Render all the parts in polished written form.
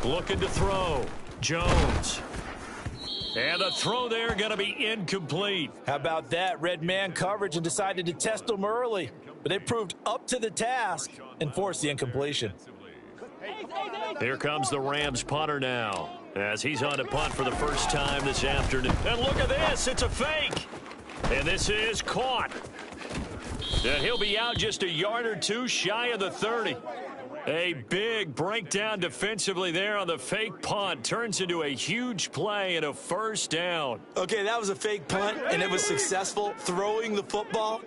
Looking to throw. Jones. And the throw there going to be incomplete. How about that? Red man coverage and decided to test them early. But they proved up to the task and forced the incompletion. Here comes the Rams punter now, as he's on to punt for the first time this afternoon. And look at this. It's a fake. And this is caught. And he'll be out just a yard or two shy of the 30. A big breakdown defensively there on the fake punt. Turns into a huge play and a first down. Okay, that was a fake punt, and it was successful throwing the football.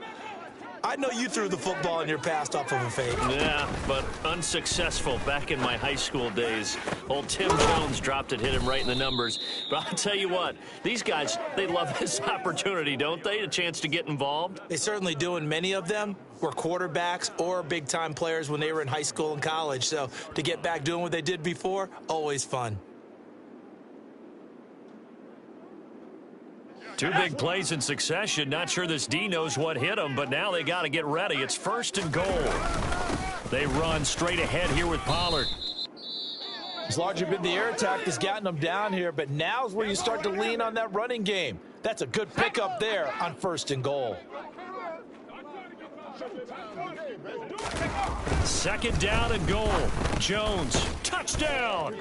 I know you threw the football in your past off of a fake. Yeah, but unsuccessful back in my high school days. Old Tim Jones dropped it, hit him right in the numbers. But I'll tell you what, these guys, they love this opportunity, don't they? A chance to get involved. They certainly do, and many of them were quarterbacks or big-time players when they were in high school and college. So to get back doing what they did before, always fun. Two big plays in succession. Not sure this D knows what hit him, but now they got to get ready. It's first and goal. They run straight ahead here with Pollard. It's largely been the air attack that's gotten them down here, but now's where you start to lean on that running game. That's a good pickup there on first and goal. Second down and goal. Jones, touchdown.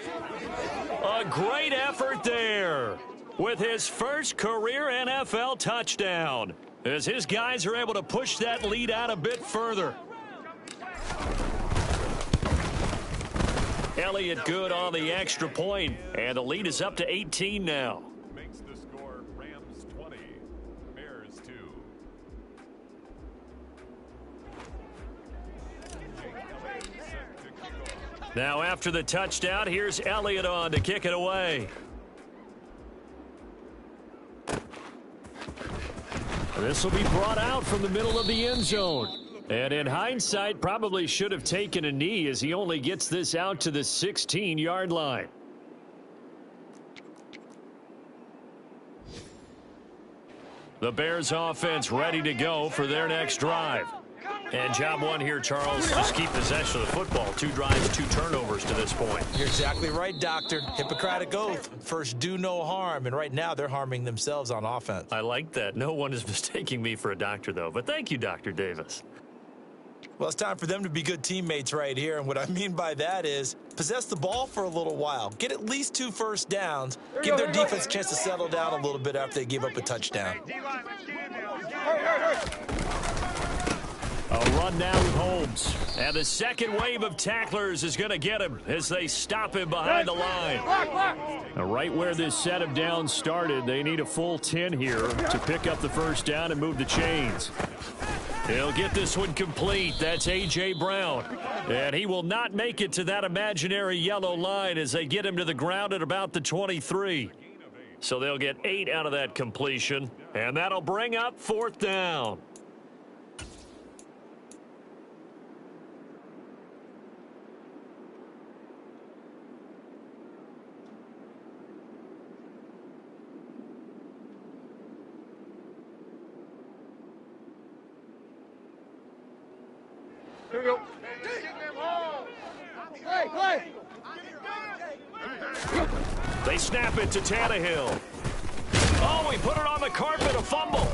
A great effort there with his first career NFL touchdown, as his guys are able to push that lead out a bit further. Elliott good on the extra point, and the lead is up to 18 now. Makes the score Rams 20, Bears 2. Now after the touchdown, here's Elliott on to kick it away. This will be brought out from the middle of the end zone. And in hindsight, probably should have taken a knee, as he only gets this out to the 16-yard line. The Bears offense ready to go for their next drive. And job one here, Charles, just keep possession of the football. 2 drives, 2 turnovers to this point. You're exactly right, Doctor. Hippocratic oath. First, do no harm. And right now, they're harming themselves on offense. I like that. No one is mistaking me for a doctor, though. But thank you, Dr. Davis. Well, it's time for them to be good teammates right here. And what I mean by that is possess the ball for a little while. Get at least 2 first downs. Give their defense a chance to settle down a little bit after they give up a touchdown. A run now with Holmes. And the second wave of tacklers is going to get him as they stop him behind the line. Now, right where this set of downs started, they need a full 10 here to pick up the first down and move the chains. He'll get this one complete. That's A.J. Brown. And he will not make it to that imaginary yellow line as they get him to the ground at about the 23. So they'll get 8 out of that completion. And that'll bring up 4th down. Here we go. They snap it to Tannehill. Oh, he put it on the carpet, a fumble.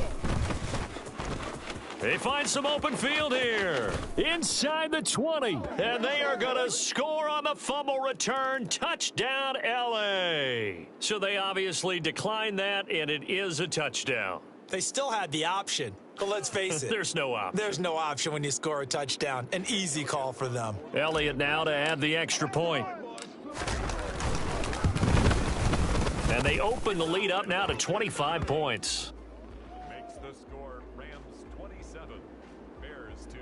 They find some open field here. Inside the 20. And they are going to score on the fumble return. Touchdown, L.A. So they obviously declined that, and it is a touchdown. They still had the option, but let's face it. There's no option. There's no option when you score a touchdown. An easy call for them. Elliott now to add the extra point. And they open the lead up now to 25 points. Makes the score Rams 27, Bears 2.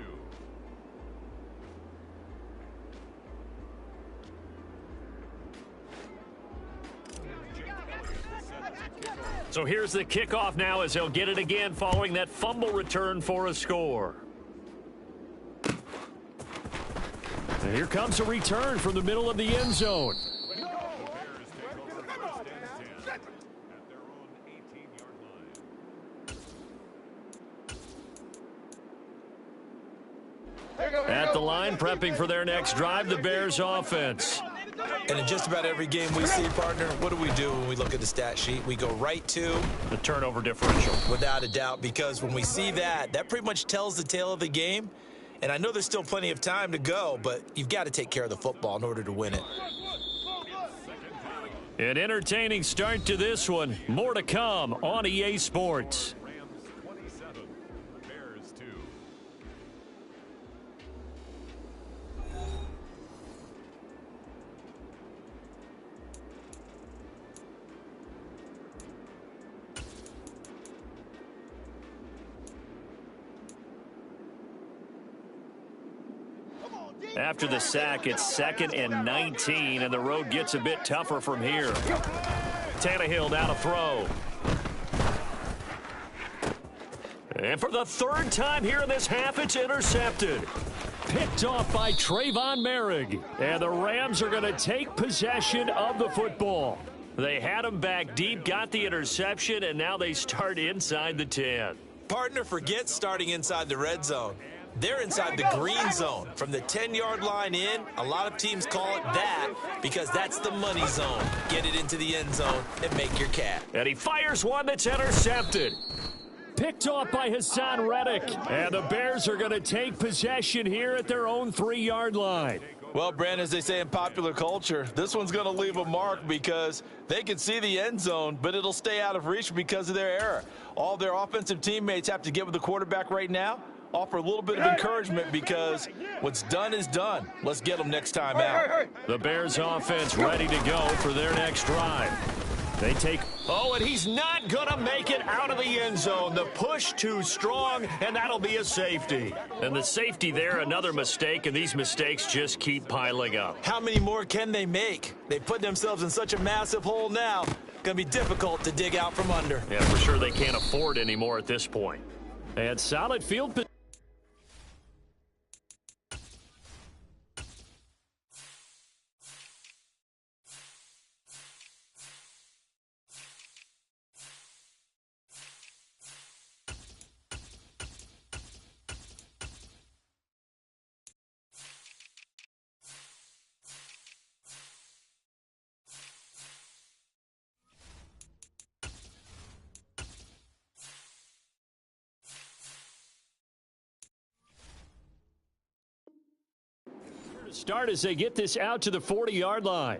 So here's the kickoff now as they'll get it again following that fumble return for a score. And here comes a return from the middle of the end zone. At the line, prepping for their next drive, the Bears offense. And in just about every game we see, partner, what do we do when we look at the stat sheet? We go right to the turnover differential. Without a doubt, because when we see that, that pretty much tells the tale of the game. And I know there's still plenty of time to go, but you've got to take care of the football in order to win it. An entertaining start to this one. More to come on EA Sports. Rams 27, Bears 2. After the sack, it's 2nd and 19, and the road gets a bit tougher from here. Tannehill down to throw. And for the 3rd time here in this half, it's intercepted. Picked off by Trayvon Merrick. And the Rams are going to take possession of the football. They had him back deep, got the interception, and now they start inside the 10. Partner, forget starting inside the red zone. They're inside the green zone. From the 10-yard line in, a lot of teams call it that because that's the money zone. Get it into the end zone and make your cat. And he fires one that's intercepted. Picked off by Hassan Reddick. And the Bears are going to take possession here at their own 3-yard line. Well, Brandon, as they say in popular culture, this one's going to leave a mark because they can see the end zone, but it'll stay out of reach because of their error. All their offensive teammates have to get with the quarterback right now, offer a little bit of encouragement because what's done is done. Let's get them next time out. The Bears offense ready to go for their next drive. They take, and he's not going to make it out of the end zone. The push too strong, and that'll be a safety. And the safety there, another mistake, and these mistakes just keep piling up. How many more can they make? They put themselves in such a massive hole now. Going to be difficult to dig out from under. Yeah, for sure they can't afford anymore at this point. And solid field position. Start as they get this out to the 40-yard line.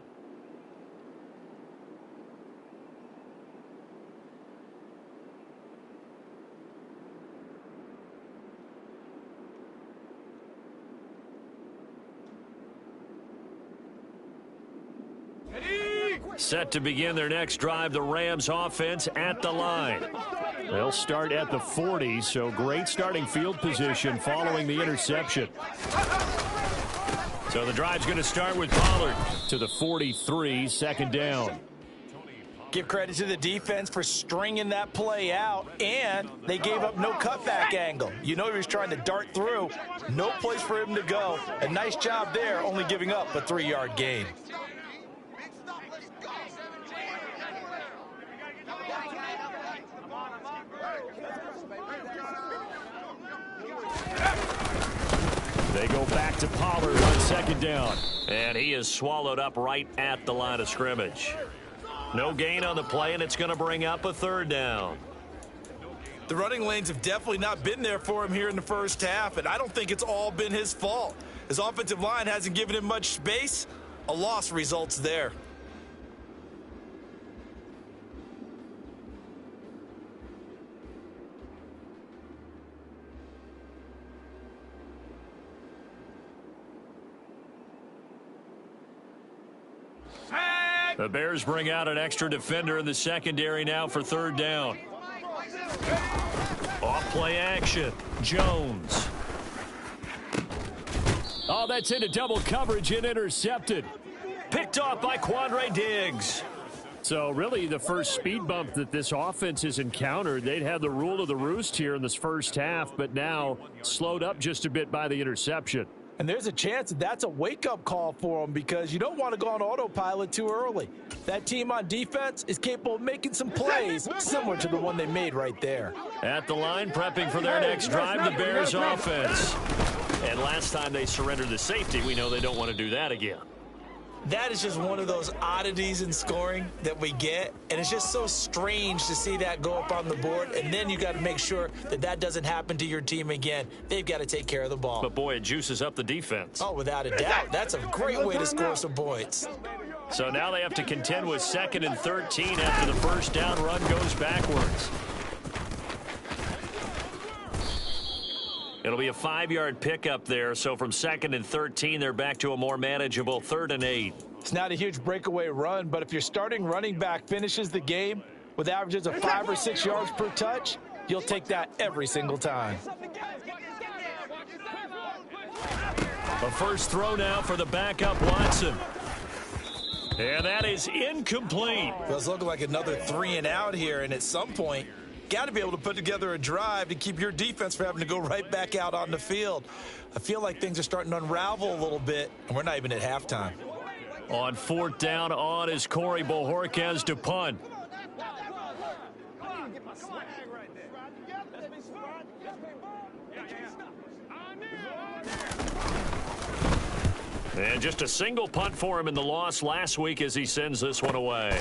Set to begin their next drive, the Rams offense at the line. They'll start at the 40, so great starting field position following the interception. So the drive's going to start with Pollard to the 43, 2nd down. Give credit to the defense for stringing that play out, and they gave up no cutback angle. You know he was trying to dart through. No place for him to go. A nice job there, only giving up a 3-yard gain. They go back to Pollard on 2nd down. And he is swallowed up right at the line of scrimmage. No gain on the play, and it's going to bring up a 3rd down. The running lanes have definitely not been there for him here in the first half, and I don't think it's all been his fault. His offensive line hasn't given him much space. A loss results there. The Bears bring out an extra defender in the secondary now for 3rd down. Off play action. Jones. Oh, that's into double coverage and intercepted. Picked off by Quandre Diggs. So really the first speed bump that this offense has encountered. They'd had the rule of the roost here in this first half, but now slowed up just a bit by the interception. And there's a chance that that's a wake-up call for them because you don't want to go on autopilot too early. That team on defense is capable of making some plays similar to the one they made right there. At the line, prepping for their next drive, the Bears offense. And last time they surrendered the safety, we know they don't want to do that again. That is just one of those oddities in scoring that we get, and it's just so strange to see that go up on the board, and then you got to make sure that that doesn't happen to your team again. They've got to take care of the ball. But, boy, it juices up the defense. Oh, without a doubt. That's a great way to score some points. So now they have to contend with 2nd and 13 after the first down run goes backwards. It'll be a 5-yard pickup there, so from 2nd and 13, they're back to a more manageable 3rd and 8. It's not a huge breakaway run, but if your starting running back finishes the game with averages of 5 or 6 yards per touch, you'll take that every single time. A first throw now for the backup Watson. And that is incomplete. Well, it's looking like another 3 and out here, and at some point, got to be able to put together a drive to keep your defense from having to go right back out on the field. I feel like things are starting to unravel a little bit, and we're not even at halftime. On 4th down on is Corey Bojorquez to punt. And just a single punt for him in the loss last week as he sends this one away.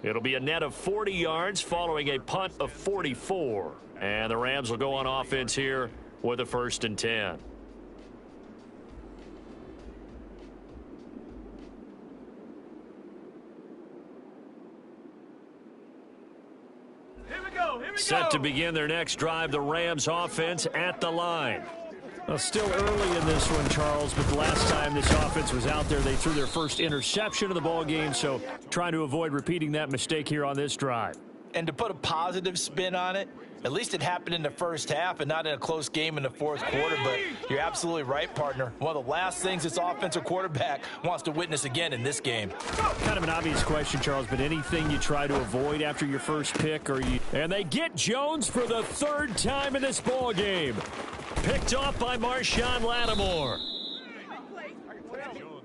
It'll be a net of 40 yards following a punt of 44. And the Rams will go on offense here with a 1st and 10. Here we go. Set to begin their next drive, the Rams offense at the line. Well, still early in this one, Charles, but the last time this offense was out there, they threw their first interception of the ball game, so trying to avoid repeating that mistake here on this drive. And to put a positive spin on it, at least it happened in the first half and not in a close game in the 4th quarter, but you're absolutely right, partner. One of the last things this offensive quarterback wants to witness again in this game. Kind of an obvious question, Charles, but anything you try to avoid after your first pick? And they get Jones for the 3rd time in this ball game. Picked off by Marshawn Lattimore.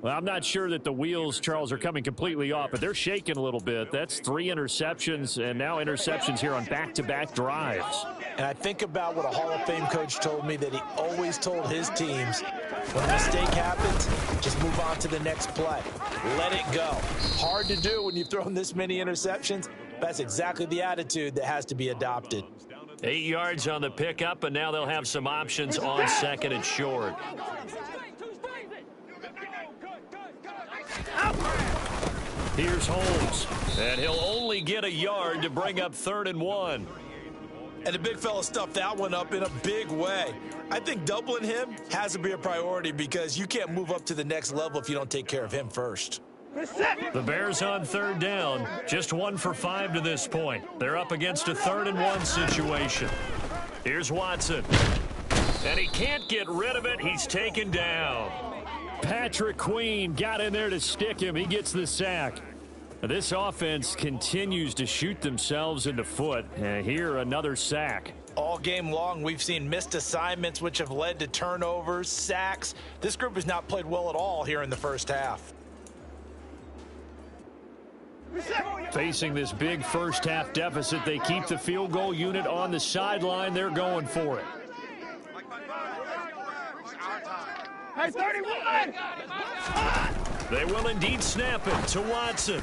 Well, I'm not sure that the wheels, Charles, are coming completely off, but they're shaking a little bit. That's 3 interceptions, and now interceptions here on back-to-back drives. And I think about what a Hall of Fame coach told me that he always told his teams, when a mistake happens, just move on to the next play. Let it go. Hard to do when you've thrown this many interceptions. That's exactly the attitude that has to be adopted. 8 yards on the pickup, and now they'll have some options on 2nd and short. Here's Holmes, and he'll only get a yard to bring up 3rd and 1. And the big fella stuffed that one up in a big way. I think doubling him has to be a priority because you can't move up to the next level if you don't take care of him first. The Bears on 3rd down, just 1 for 5 to this point. They're up against a 3rd and 1 situation. Here's Watson, and he can't get rid of it. He's taken down. Patrick Queen got in there to stick him. He gets the sack. This offense continues to shoot themselves in the foot. Here, another sack. All game long, we've seen missed assignments, which have led to turnovers, sacks. This group has not played well at all here in the first half. Facing this big first half deficit, they keep the field goal unit on the sideline. They're going for it. Hey, 31! They will indeed snap it to Watson.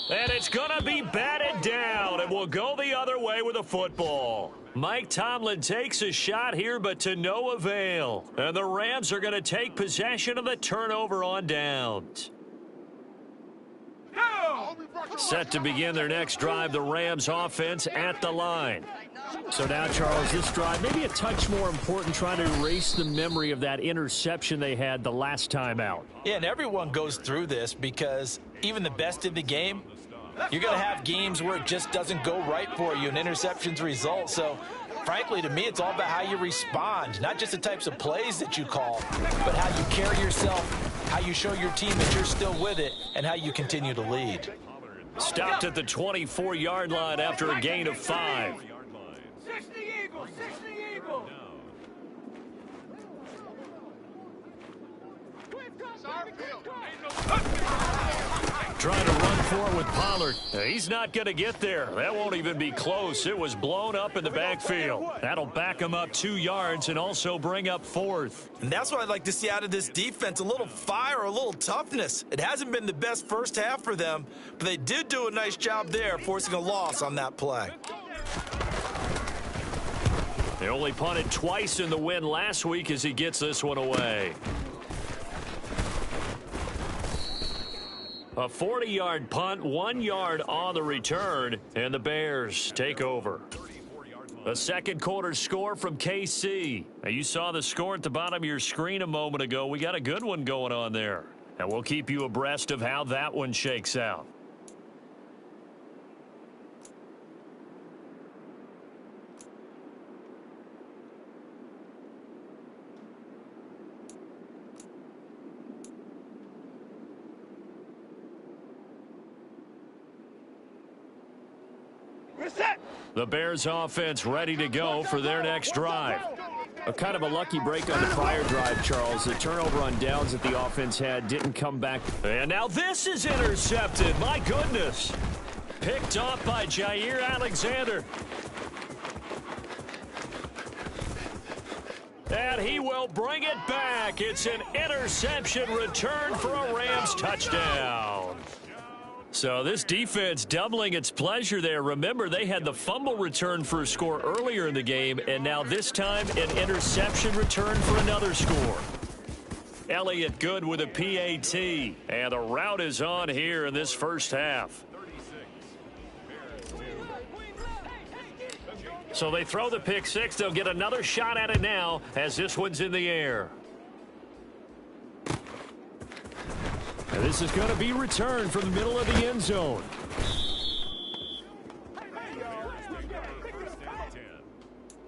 And it's going to be batted down, and will go the other way with a football. Mike Tomlin takes a shot here, but to no avail. And the Rams are going to take possession of the turnover on downs. Set to begin their next drive, the Rams offense at the line. So now, Charles, this drive maybe a touch more important, trying to erase the memory of that interception they had the last time out. Yeah, and everyone goes through this because even the best in the game, you're going to have games where it just doesn't go right for you, and interceptions result. So, frankly, to me, it's all about how you respond, not just the types of plays that you call, but how you carry yourself, how you show your team that you're still with it, and how you continue to lead. Stopped at the 24-yard line after a gain of 5. 60 Eagles! 60 Eagles! Trying to run for it with Pollard. He's not going to get there. That won't even be close. It was blown up in the backfield. That'll back him up 2 yards and also bring up 4th. And that's what I'd like to see out of this defense, a little fire, a little toughness. It hasn't been the best first half for them, but they did do a nice job there, forcing a loss on that play. They only punted twice in the win last week as he gets this one away. A 40-yard punt, 1 yard on the return, and the Bears take over. A second quarter score from KC. Now, you saw the score at the bottom of your screen a moment ago. We got a good one going on there. And we'll keep you abreast of how that one shakes out. The Bears offense ready to go for their next drive. A kind of a lucky break on the prior drive, Charles. The turnover on downs that the offense had didn't come back. And now this is intercepted. My goodness. Picked off by Jair Alexander. And he will bring it back. It's an interception return for a Rams touchdown. So this defense doubling its pleasure there. Remember, they had the fumble return for a score earlier in the game, and now this time an interception return for another score. Elliott good with a PAT, and the route is on here in this first half. So they throw the pick six. They'll get another shot at it now as this one's in the air. And this is going to be returned from the middle of the end zone.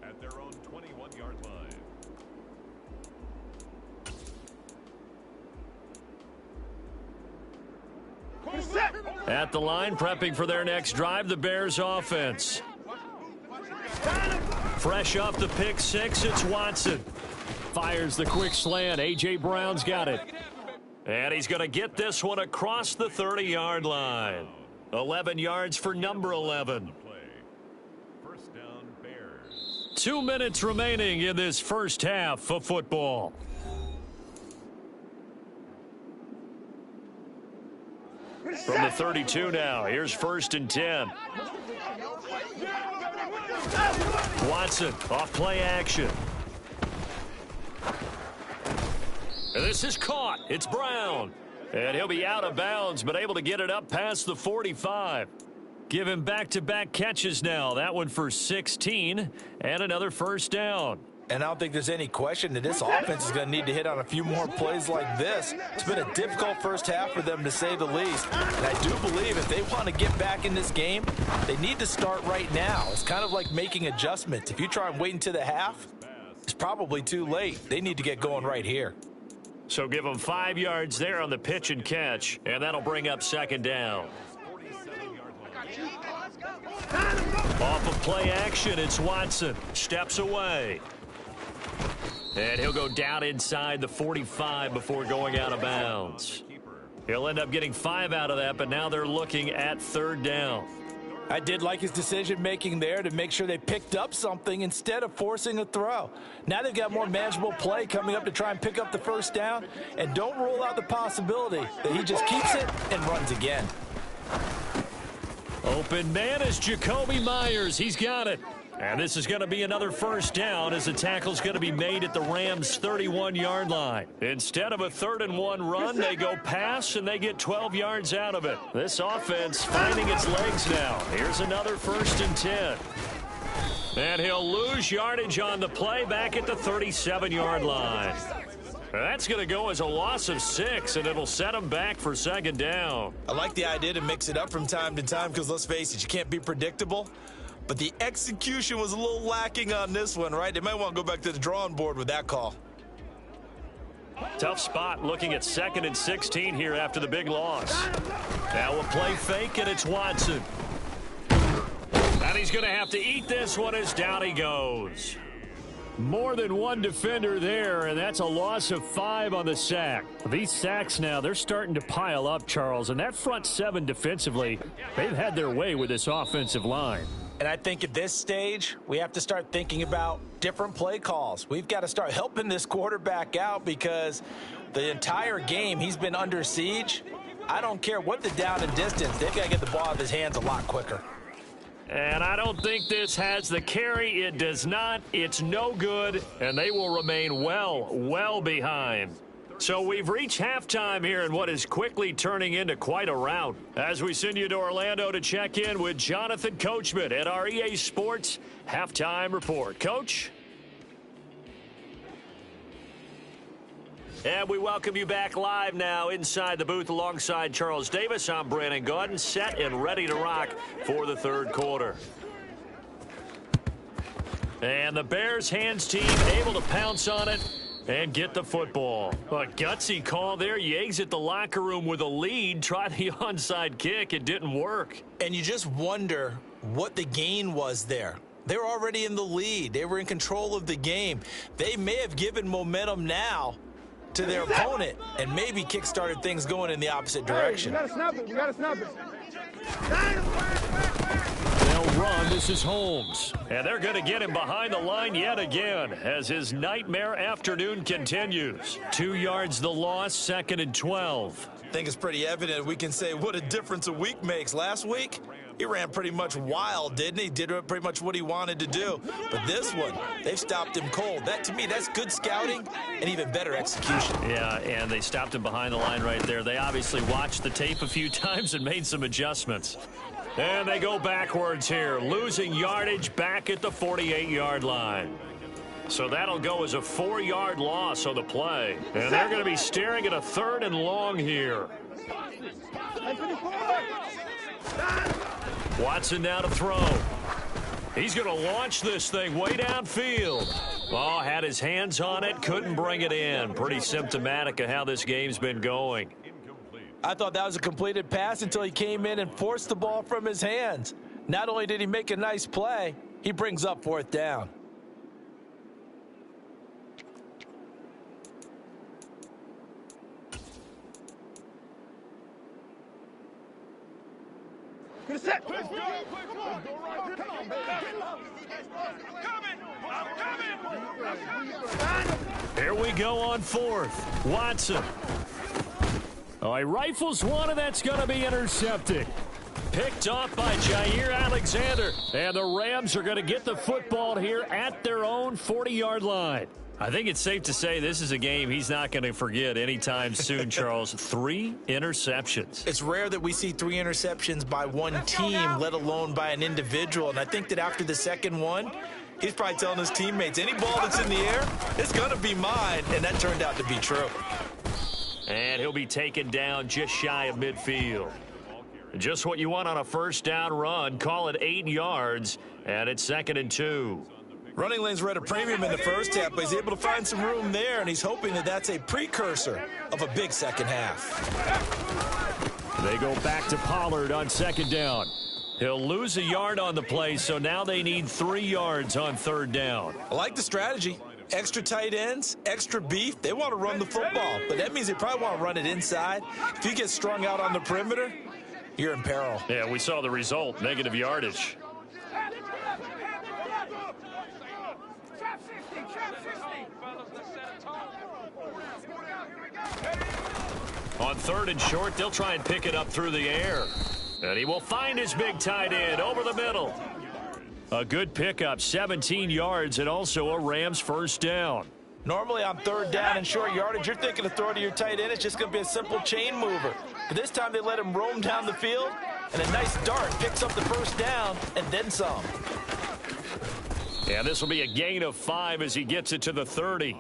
At their own 21-yard line. At the line, prepping for their next drive, the Bears offense. Fresh off the pick six, it's Watson. Fires the quick slant. A.J. Brown's got it. And he's going to get this one across the 30-yard line. 11 yards for number 11. First down, Bears. 2 minutes remaining in this first half of football. From the 32 now, here's 1st and 10. Watson off play action. And this is caught. It's Brown. And he'll be out of bounds, but able to get it up past the 45. Give him back-to-back catches now. That one for 16 and another first down. And I don't think there's any question that this offense is going to need to hit on a few more plays like this. It's been a difficult first half for them, to say the least. And I do believe if they want to get back in this game, they need to start right now. It's kind of like making adjustments. If you try and wait until the half, it's probably too late. They need to get going right here. So give them 5 yards there on the pitch and catch, and that'll bring up 2nd down. Off of play action, it's Watson. Steps away. And he'll go down inside the 45 before going out of bounds. He'll end up getting 5 out of that, but now they're looking at 3rd down. I did like his decision-making there to make sure they picked up something instead of forcing a throw. Now they've got more manageable play coming up to try and pick up the first down, and don't rule out the possibility that he just keeps it and runs again. Open man is Jacoby Myers. He's got it. And this is going to be another first down as the tackle's going to be made at the Rams' 31-yard line. Instead of a 3rd and 1 run, they go pass, and they get 12 yards out of it. This offense finding its legs now. Here's another 1st and 10. And he'll lose yardage on the play back at the 37-yard line. That's going to go as a loss of 6, and it'll set him back for 2nd down. I like the idea to mix it up from time to time because, let's face it, you can't be predictable. But the execution was a little lacking on this one, right? They might want to go back to the drawing board with that call. Tough spot looking at 2nd and 16 here after the big loss. Now a play fake, and it's Watson. And he's going to have to eat this one as down he goes. More than one defender there, and that's a loss of 5 on the sack. These sacks now, they're starting to pile up, Charles, and that front 7 defensively, they've had their way with this offensive line. And I think at this stage, we have to start thinking about different play calls. We've got to start helping this quarterback out because the entire game he's been under siege. I don't care what the down and distance, they've got to get the ball out of his hands a lot quicker. And I don't think this has the carry. It does not. It's no good, and they will remain well behind. So we've reached halftime here in what is quickly turning into quite a rout. As we send you to Orlando to check in with Jonathan Coachman at our EA Sports Halftime Report. Coach? And we welcome you back live now inside the booth alongside Charles Davis. I'm Brandon Gaudin, set and ready to rock for the third quarter. And the Bears hands team able to pounce on it and get the football. A gutsy call there. You exit the locker room with a lead. Try the onside kick. It didn't work. And you just wonder what the gain was there. They were already in the lead. They were in control of the game. They may have given momentum now to their opponent and maybe kick-started things going in the opposite direction. You gotta snap it. You gotta snap it. They'll run. This is Holmes. And they're going to get him behind the line yet again as his nightmare afternoon continues. 2 yards the loss, 2nd and 12. I think it's pretty evident we can say what a difference a week makes. Last week, he ran pretty much wild, didn't he? Did pretty much what he wanted to do. But this one, they've stopped him cold. That, to me, that's good scouting and even better execution. Yeah, and they stopped him behind the line right there. They obviously watched the tape a few times and made some adjustments. And they go backwards here, losing yardage back at the 48-yard line. So that'll go as a 4-yard loss on the play. And they're going to be staring at a 3rd and long here. Watson now to throw. He's going to launch this thing way downfield. Oh, had his hands on it, couldn't bring it in. Pretty symptomatic of how this game's been going. I thought that was a completed pass until he came in and forced the ball from his hands. Not only did he make a nice play, he brings up 4th down. Good set. Here we go on 4th. Watson. Oh, he rifles one, and that's going to be intercepted. Picked off by Jair Alexander. And the Rams are going to get the football here at their own 40-yard line. I think it's safe to say this is a game he's not going to forget anytime soon, Charles. 3 interceptions. It's rare that we see 3 interceptions by one team, let alone by an individual. And I think that after the second one, he's probably telling his teammates, any ball that's in the air, it's going to be mine. And that turned out to be true. And he'll be taken down just shy of midfield. Just what you want on a first down run. Call it 8 yards, and it's 2nd and 2. Running lanes were at a premium in the first half, but he's able to find some room there, and he's hoping that that's a precursor of a big second half. They go back to Pollard on 2nd down. He'll lose a yard on the play, so now they need 3 yards on 3rd down. I like the strategy. Extra tight ends, extra beef. They want to run the football, but that means they probably want to run it inside. If you get strung out on the perimeter, you're in peril. Yeah, we saw the result, negative yardage. On 3rd and short, they'll try and pick it up through the air. And he will find his big tight end over the middle. A good pickup, 17 yards, and also a Rams first down. Normally on 3rd down and short yardage, you're thinking of throwing to your tight end. It's just going to be a simple chain mover. But this time they let him roam down the field, and a nice dart picks up the first down and then some. And this will be a gain of 5 as he gets it to the 30.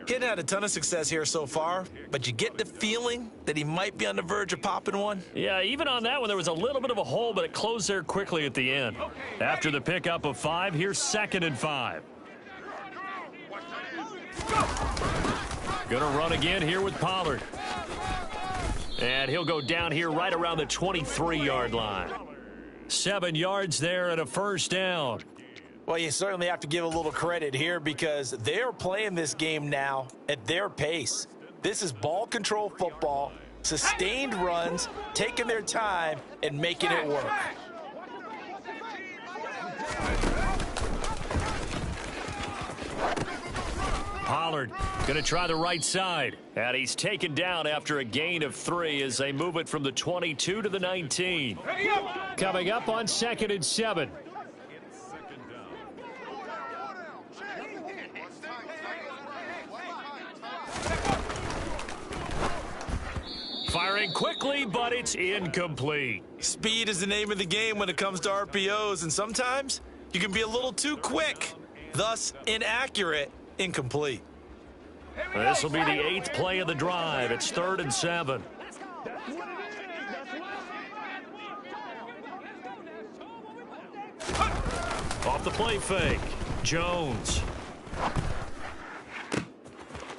He hadn't had a ton of success here so far, but you get the feeling that he might be on the verge of popping one. Yeah, even on that one, there was a little bit of a hole, but it closed there quickly at the end. After the pickup of 5, here's 2nd and 5. Gonna run again here with Pollard. And he'll go down here right around the 23-yard line. 7 yards there and a first down. Well, you certainly have to give a little credit here because they're playing this game now at their pace. This is ball control football, sustained runs, taking their time, and making it work. Pollard going to try the right side. And he's taken down after a gain of 3 as they move it from the 22 to the 19. Coming up on 2nd and 7. Firing quickly, but it's incomplete. Speed is the name of the game when it comes to RPOs, and sometimes you can be a little too quick, thus inaccurate, incomplete. This will be the 8th play of the drive. It's 3rd and 7. Off the play fake, Jones.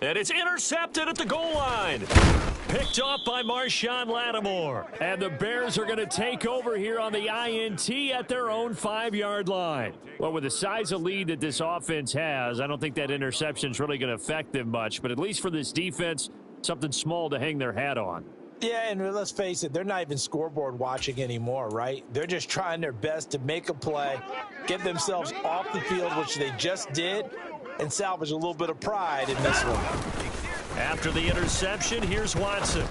And it's intercepted at the goal line. Picked off by Marshawn Lattimore. And the Bears are going to take over here on the INT at their own 5-yard line. Well, with the size of lead that this offense has, I don't think that interception is really going to affect them much. But at least for this defense, something small to hang their hat on. Yeah, and let's face it, they're not even scoreboard watching anymore, right? They're just trying their best to make a play, get themselves off the field, which they just did, and salvage a little bit of pride in this one. After the interception, here's Watson.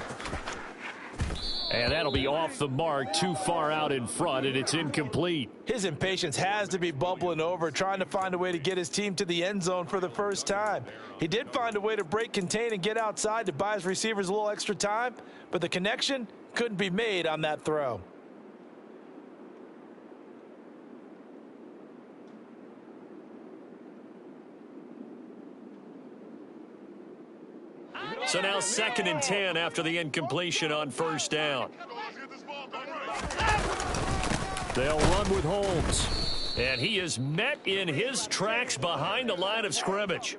And that'll be off the mark, too far out in front, and it's incomplete. His impatience has to be bubbling over, trying to find a way to get his team to the end zone for the first time. He did find a way to break contain and get outside to buy his receivers a little extra time, but the connection couldn't be made on that throw. So now 2nd and 10 after the incompletion on 1st down. They'll run with Holmes. And he is met in his tracks behind the line of scrimmage.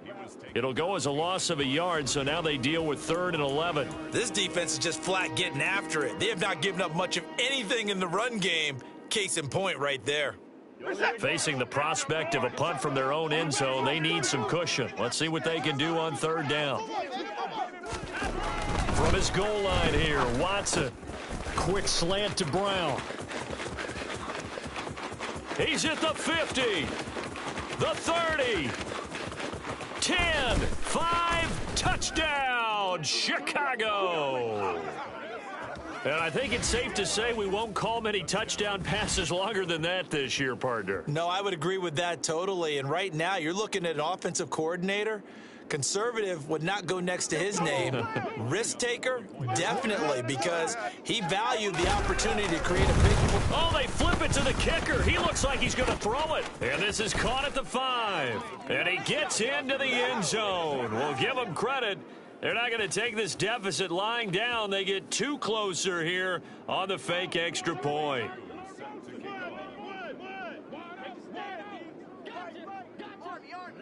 It'll go as a loss of a yard, so now they deal with 3rd and 11. This defense is just flat getting after it. They have not given up much of anything in the run game. Case in point right there. Facing the prospect of a punt from their own end zone, they need some cushion. Let's see what they can do on 3rd down. From his goal line here, Watson. Quick slant to Brown. He's at the 50, the 30, 10, 5, touchdown, Chicago. And I think it's safe to say we won't call many touchdown passes longer than that this year, partner. No, I would agree with that totally. And right now, you're looking at an offensive coordinator. Conservative would not go next to his name. Risk taker, definitely, because he valued the opportunity to create a big... Oh, they flip it to the kicker. He looks like he's going to throw it. And this is caught at the 5. And he gets into the end zone. We'll give him credit. They're not going to take this deficit lying down. They get 2 closer here on the fake extra point.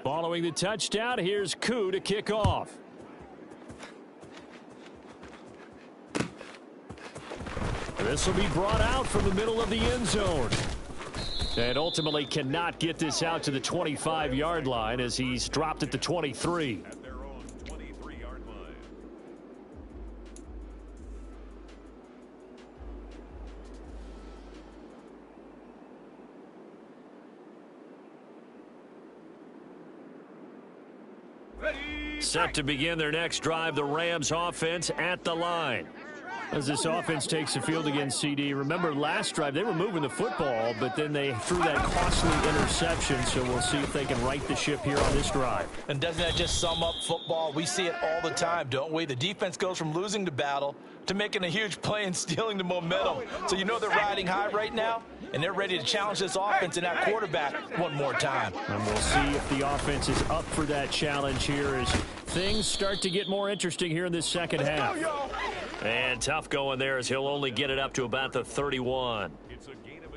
Following the touchdown, here's Koo to kick off. This will be brought out from the middle of the end zone. And ultimately cannot get this out to the 25-yard line as he's dropped at the 23. At their own 23-yard line. Set to begin their next drive, the Rams offense at the line. As this offense takes the field against CD, remember last drive they were moving the football, but then they threw that costly interception, so we'll see if they can right the ship here on this drive. And doesn't that just sum up football? We see it all the time, don't we? The defense goes from losing the battle to making a huge play and stealing the momentum. So you know they're riding high right now, and they're ready to challenge this offense and that quarterback one more time. And we'll see if the offense is up for that challenge here as things start to get more interesting here in this second half. And tough going there as he'll only get it up to about the 31.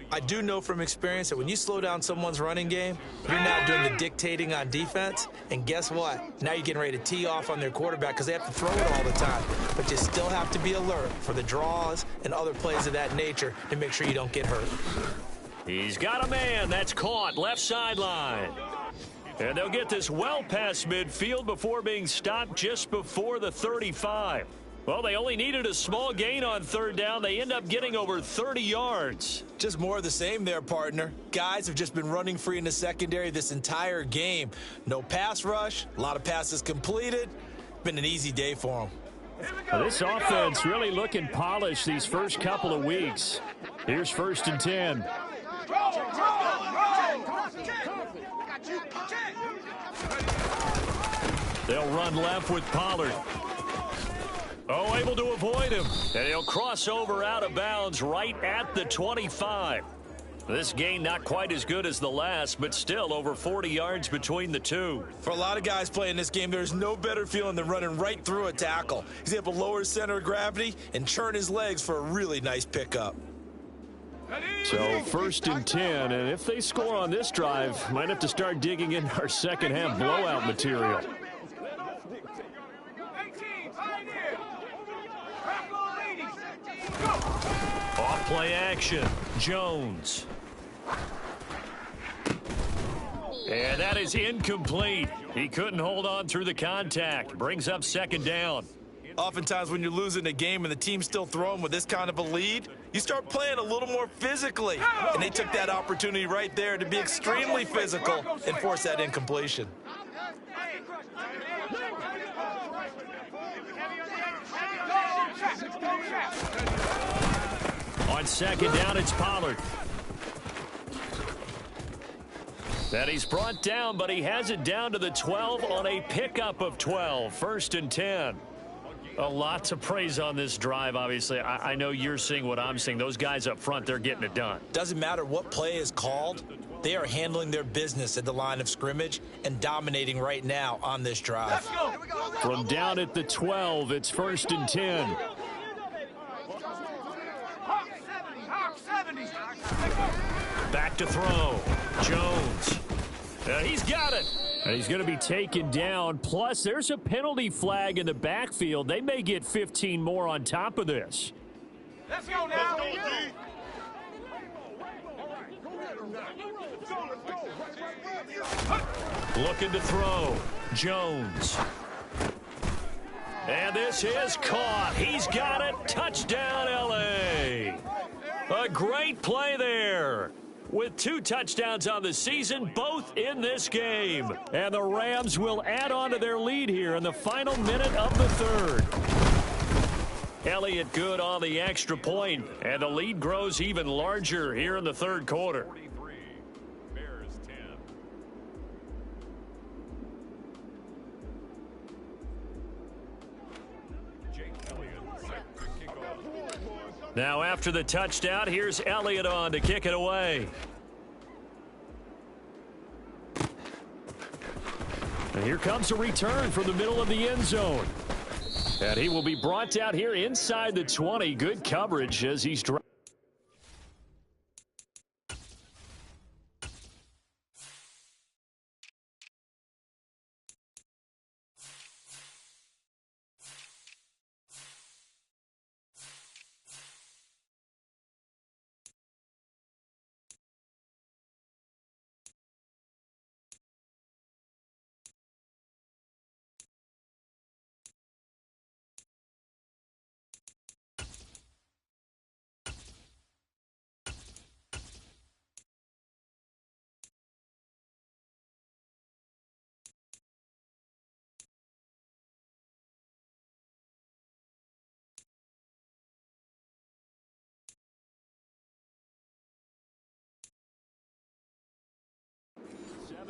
I do know from experience that when you slow down someone's running game, you're now doing the dictating on defense. And guess what? Now you're getting ready to tee off on their quarterback because they have to throw it all the time. But you still have to be alert for the draws and other plays of that nature to make sure you don't get hurt. He's got a man. That's caught. Left sideline. And they'll get this well past midfield before being stopped just before the 35. Well, they only needed a small gain on third down. They end up getting over 30 yards. Just more of the same there, partner. Guys have just been running free in the secondary this entire game. No pass rush, a lot of passes completed. Been an easy day for them. Well, this offense really looking polished these first couple of weeks. Here's 1st and 10. They'll run left with Pollard. Oh, able to avoid him. And he'll cross over out of bounds right at the 25. This gain not quite as good as the last, but still over 40 yards between the two. For a lot of guys playing this game, there's no better feeling than running right through a tackle. He's able to lower his center of gravity and churn his legs for a really nice pickup. So 1st and 10, and if they score on this drive, might have to start digging in our second half blowout material. Off play action, Jones. And that is incomplete. He couldn't hold on through the contact. Brings up 2nd down. Oftentimes when you're losing a game and the team's still throwing with this kind of a lead, you start playing a little more physically. And they took that opportunity right there to be extremely physical and force that incompletion. On 2nd down, it's Pollard. That he's brought down, but he has it down to the 12 on a pickup of 12. 1st and 10. A lot to praise on this drive, obviously. I know you're seeing what I'm seeing. Those guys up front, they're getting it done. Doesn't matter what play is called. They are handling their business at the line of scrimmage and dominating right now on this drive. From down at the 12, it's 1st and 10. Back to throw. Jones. He's got it. And he's going to be taken down. Plus, there's a penalty flag in the backfield. They may get 15 more on top of this. Let's go now. Looking to throw. Jones. And this is caught. He's got it. Touchdown, L.A. A great play there. With 2 touchdowns on the season, both in this game. And the Rams will add on to their lead here in the final minute of the 3rd. Elliott good on the extra point, and the lead grows even larger here in the 3rd quarter. 43, Bears 10. Jake Elliott set to kick off. Now after the touchdown, here's Elliott on to kick it away. And here comes a return from the middle of the end zone. And he will be brought down here inside the 20. Good coverage as he's driving.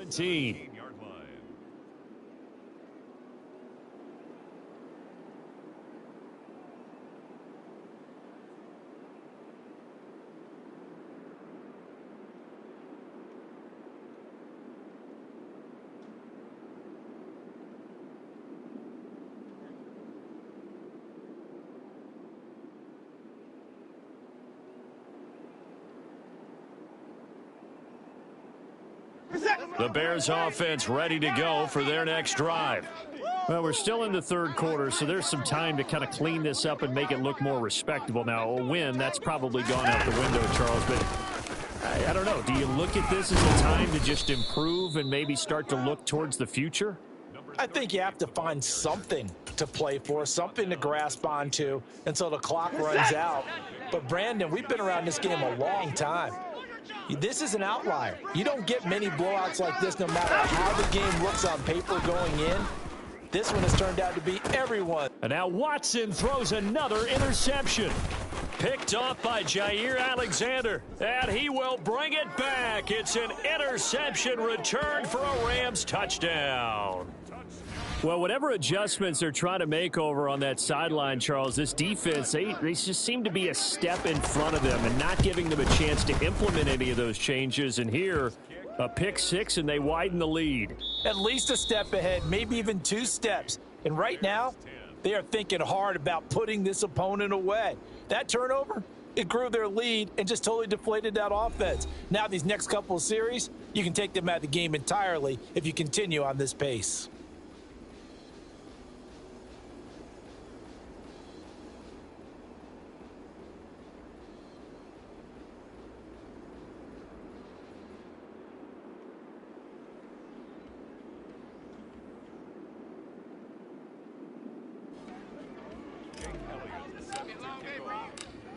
Yard line. The Bears offense ready to go for their next drive. Well, we're still in the 3rd quarter, so there's some time to kind of clean this up and make it look more respectable. Now, a win, that's probably gone out the window, Charles, but I don't know. Do you look at this as a time to just improve and maybe start to look towards the future? I think you have to find something to play for, something to grasp onto until the clock runs out. But, Brandon, we've been around this game a long time. This is an outlier. You don't get many blowouts like this no matter how the game looks on paper going in. This one has turned out to be everyone. And now Watson throws another interception. Picked off by Jair Alexander, and he will bring it back. It's an interception returned for a Rams touchdown. Well, whatever adjustments they're trying to make over on that sideline, Charles, this defense, they just seem to be a step in front of them and not giving them a chance to implement any of those changes. And here, a pick six, and they widen the lead. At least a step ahead, maybe even 2 steps. And right now, they are thinking hard about putting this opponent away. That turnover, it grew their lead and just totally deflated that offense. Now these next couple of series, you can take them out of the game entirely if you continue on this pace.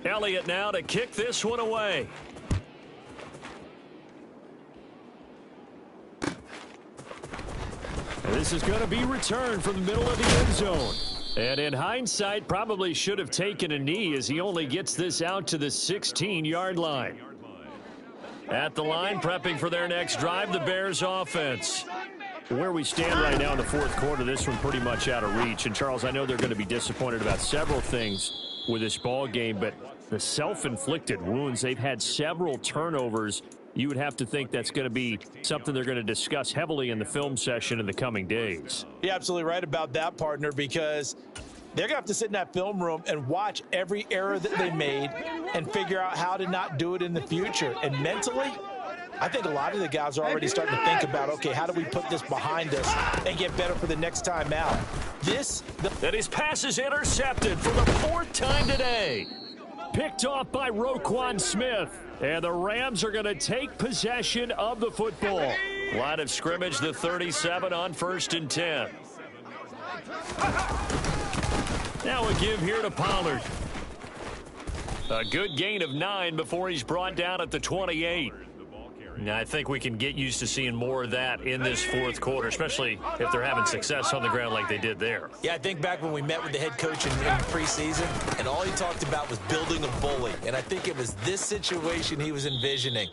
Elliott now to kick this one away. And this is going to be returned from the middle of the end zone. And in hindsight, probably should have taken a knee as he only gets this out to the 16-yard line. At the line, prepping for their next drive, the Bears offense. Where we stand right now in the fourth quarter, this one pretty much out of reach. And, Charles, I know they're going to be disappointed about several things with this ball game, but the self-inflicted wounds, they've had several turnovers. You would have to think that's going to be something they're going to discuss heavily in the film session in the coming days. You're absolutely right about that, partner, because they're going to have to sit in that film room and watch every error that they made and figure out how to not do it in the future. And mentally, I think a lot of the guys are already starting to think about, okay, how do we put this behind us and get better for the next time out? And his pass is intercepted for the 4th time today. Picked off by Roquan Smith. And the Rams are going to take possession of the football. Line of scrimmage, the 37 on 1st and 10. Now a give here to Pollard. A good gain of 9 before he's brought down at the 28. Now, I think we can get used to seeing more of that in this fourth quarter, especially if they're having success on the ground like they did there. Yeah, I think back when we met with the head coach in preseason, and all he talked about was building a bully. And I think it was this situation he was envisioning.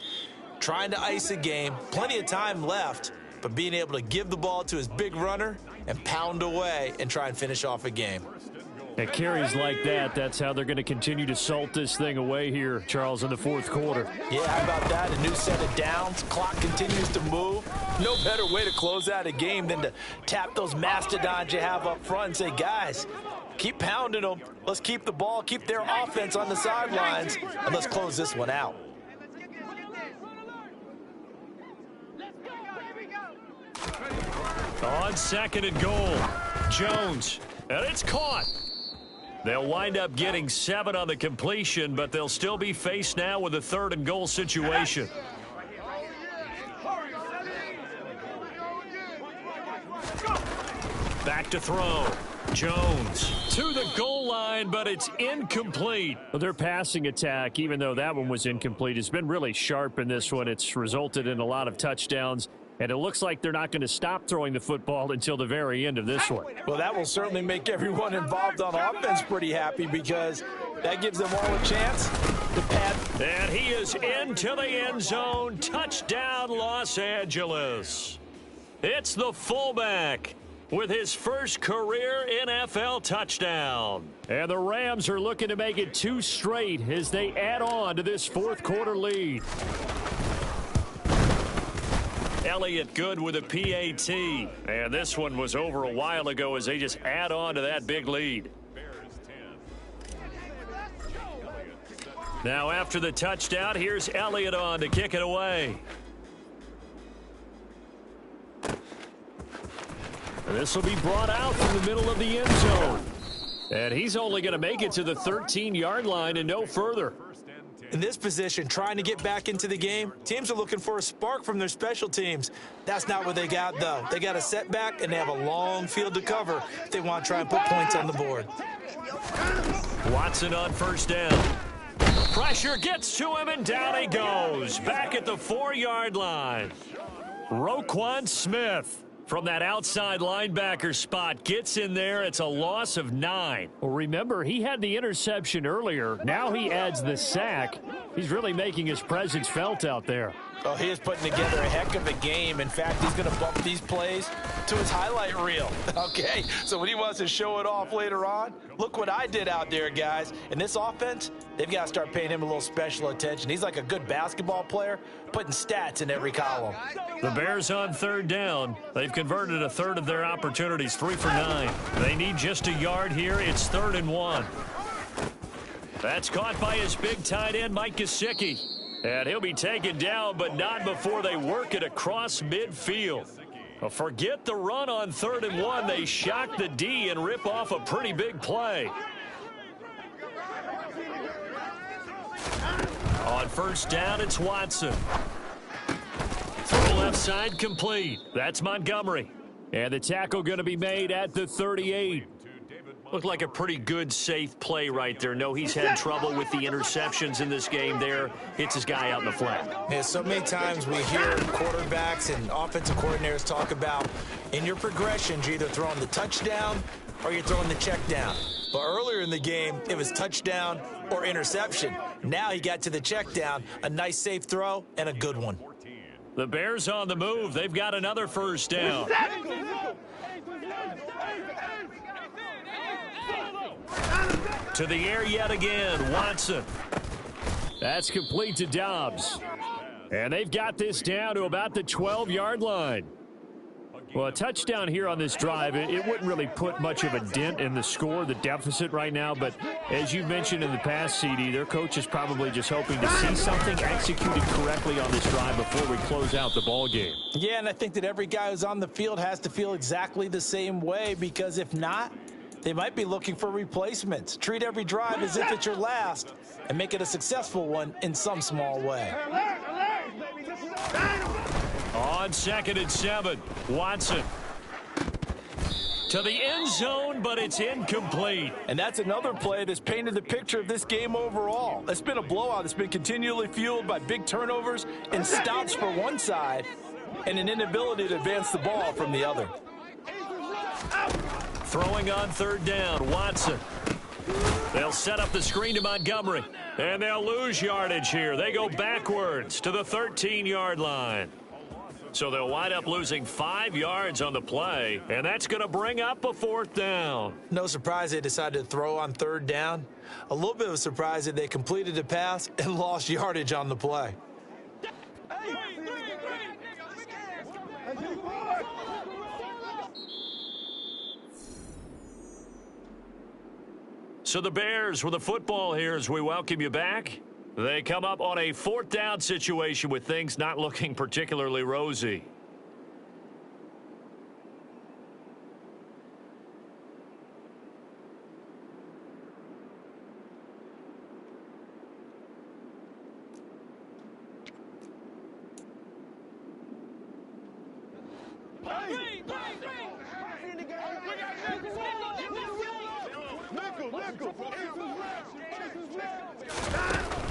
Trying to ice a game, plenty of time left, but being able to give the ball to his big runner and pound away and try and finish off a game. At carries like that, that's how they're going to continue to salt this thing away here, Charles, in the fourth quarter. Yeah, how about that? A new set of downs. Clock continues to move. No better way to close out a game than to tap those mastodons you have up front and say, guys, keep pounding them. Let's keep the ball, keep their offense on the sidelines, and let's close this one out. On 2nd and goal, Jones, and it's caught. They'll wind up getting 7 on the completion, but they'll still be faced now with a 3rd and goal situation. Back to throw. Jones to the goal line, but it's incomplete. Their passing attack, even though that one was incomplete, has been really sharp in this one. It's resulted in a lot of touchdowns. And it looks like they're not going to stop throwing the football until the very end of this one. Well, that will certainly make everyone involved on offense pretty happy because that gives them all a chance to pad. And he is into the end zone. Touchdown, Los Angeles. It's the fullback with his first career NFL touchdown. And the Rams are looking to make it 2 straight as they add on to this fourth quarter lead. Elliott good with a PAT. And this one was over a while ago as they just add on to that big lead. Now after the touchdown, here's Elliott on to kick it away. And this will be brought out from the middle of the end zone. And he's only going to make it to the 13-yard line and no further. In this position, trying to get back into the game, teams are looking for a spark from their special teams. That's not what they got, though. They got a setback, and they have a long field to cover if they want to try and put points on the board. Watson on first down. Pressure gets to him, and down he goes. Back at the 4-yard line. Roquan Smith from that outside linebacker spot gets in there. It's a loss of 9. Well, remember, he had the interception earlier. Now he adds the sack. He's really making his presence felt out there. Oh, he is putting together a heck of a game. In fact, he's going to bump these plays to his highlight reel. Okay, so when he wants to show it off later on, look what I did out there, guys. In this offense, they've got to start paying him a little special attention. He's like a good basketball player, putting stats in every column. The Bears on third down. They've converted a third of their opportunities, 3 for 9. They need just a yard here. It's 3rd and 1. That's caught by his big tight end, Mike Gesicki. And he'll be taken down, but not before they work it across midfield. Well, forget the run on 3rd and 1. They shock the D and rip off a pretty big play. On first down, it's Watson. Throw left side complete. That's Montgomery. And the tackle going to be made at the 38. Looked like a pretty good, safe play right there. No, he's had trouble with the interceptions in this game there. Hits his guy out in the flat. Yeah, so many times we hear quarterbacks and offensive coordinators talk about in your progressions, you're either throwing the touchdown or you're throwing the check down. But earlier in the game, it was touchdown or interception. Now he got to the check down, a nice safe throw, and a good one. The Bears on the move. They've got another first down. To the air yet again, Watson. That's complete to Dobbs. And they've got this down to about the 12-yard line. Well, a touchdown here on this drive, it wouldn't really put much of a dent in the score, the deficit right now. But as you mentioned in the past, CD, their coach is probably just hoping to see something executed correctly on this drive before we close out the ball game. Yeah, and I think that every guy who's on the field has to feel exactly the same way, because if not, they might be looking for replacements. Treat every drive as if it's your last and make it a successful one in some small way. On 2nd and 7, Watson. To the end zone, but it's incomplete. And that's another play that's painted the picture of this game overall. It's been a blowout. It's been continually fueled by big turnovers and stops for one side and an inability to advance the ball from the other. Throwing on 3rd down, Watson. They'll set up the screen to Montgomery, and they'll lose yardage here. They go backwards to the 13-yard line. So they'll wind up losing 5 yards on the play, and that's going to bring up a 4th down. No surprise they decided to throw on 3rd down. A little bit of a surprise that they completed the pass and lost yardage on the play. So the Bears with the football here as we welcome you back. They come up on a 4th down situation with things not looking particularly rosy.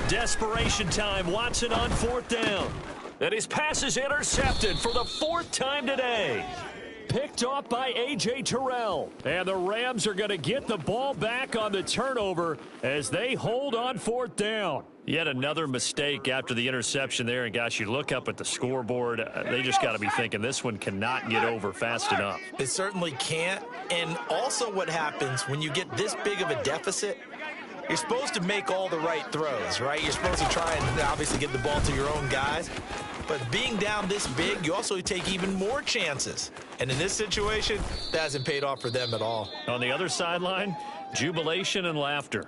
Desperation time. Watson on 4th down. And his pass is intercepted for the 4th time today. Picked off by A.J. Terrell. And the Rams are going to get the ball back on the turnover as they hold on 4th down. Yet another mistake after the interception there. And, gosh, you look up at the scoreboard. They just got to be thinking this one cannot get over fast enough. It certainly can't. And also what happens when you get this big of a deficit, you're supposed to make all the right throws, right? You're supposed to try and obviously get the ball to your own guys. But being down this big, you also take even more chances. And in this situation, that hasn't paid off for them at all. On the other sideline, jubilation and laughter.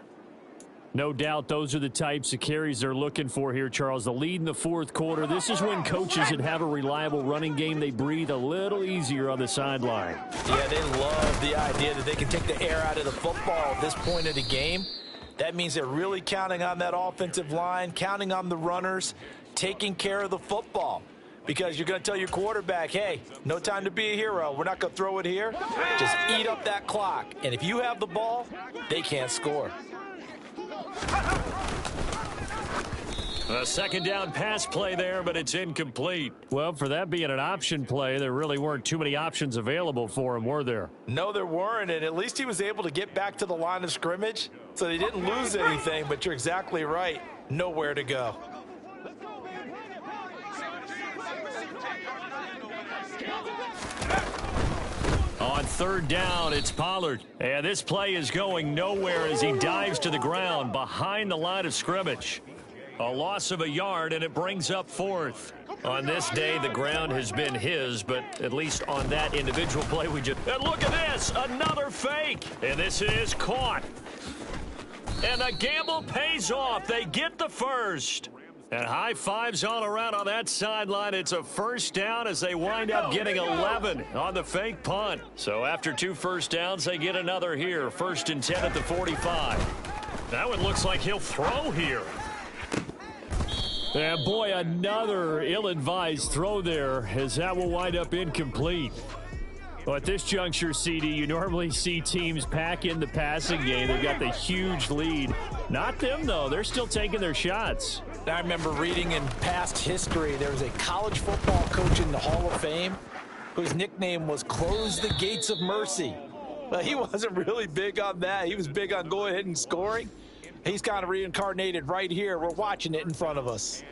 No doubt those are the types of carries they're looking for here, Charles. The lead in the 4th quarter. This is when coaches that have a reliable running game, they breathe a little easier on the sideline. Yeah, they love the idea that they can take the air out of the football at this point of the game. That means they're really counting on that offensive line, counting on the runners, taking care of the football. Because you're going to tell your quarterback, hey, no time to be a hero. We're not going to throw it here. Just eat up that clock. And if you have the ball, they can't score. A second down pass play there, but it's incomplete. Well, for that being an option play, there really weren't too many options available for him, were there? No, there weren't, and at least he was able to get back to the line of scrimmage, so they didn't lose anything, but you're exactly right. Nowhere to go. On third down, it's Pollard. And this play is going nowhere as he dives to the ground behind the line of scrimmage. A loss of a yard, and it brings up fourth. On this day, the ground has been his, but at least on that individual play we just... And look at this, another fake. And this is caught. And the gamble pays off. They get the first. And high fives all around on that sideline. It's a first down as they wind up getting 11 on the fake punt. So after 2 first downs, they get another here. 1st and 10 at the 45. That one looks like he'll throw here. And boy, another ill-advised throw there as that will wind up incomplete. Well, at this juncture, CD, you normally see teams pack in the passing game. They've got the huge lead. Not them, though. They're still taking their shots. I remember reading in past history, there was a college football coach in the Hall of Fame whose nickname was Close the Gates of Mercy. But he wasn't really big on that. He was big on going ahead and scoring. He's kind of reincarnated right here. We're watching it in front of us.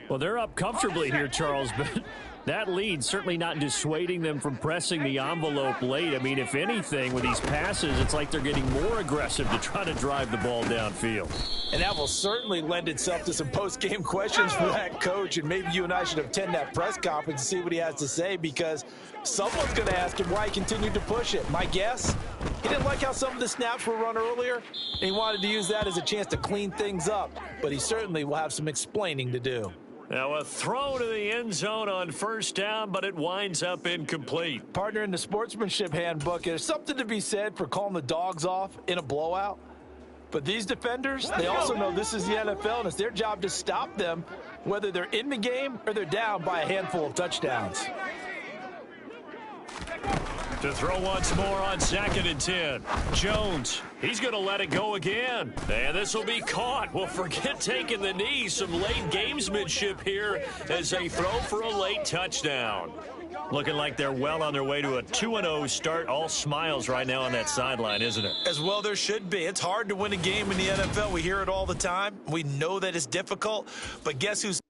Well, they're up comfortably here, Charles, but that lead certainly not dissuading them from pressing the envelope late. I mean, if anything, with these passes, it's like they're getting more aggressive to try to drive the ball downfield. And that will certainly lend itself to some post-game questions for that coach, and maybe you and I should attend that press conference and see what he has to say, because someone's going to ask him why he continued to push it. My guess, he didn't like how some of the snaps were run earlier, and he wanted to use that as a chance to clean things up, but he certainly will have some explaining to do. Now a throw to the end zone on first down, but it winds up incomplete. Partner, in the sportsmanship handbook, there's something to be said for calling the dogs off in a blowout. But these defenders, they also know this is the NFL, and it's their job to stop them, whether they're in the game or they're down by a handful of touchdowns. To throw once more on 2nd and 10. Jones, he's going to let it go again. And this will be caught. Well, forget taking the knee. Some late gamesmanship here as they throw for a late touchdown. Looking like they're well on their way to a 2-0 start. All smiles right now on that sideline, isn't it? As well there should be. It's hard to win a game in the NFL. We hear it all the time. We know that it's difficult. But guess who's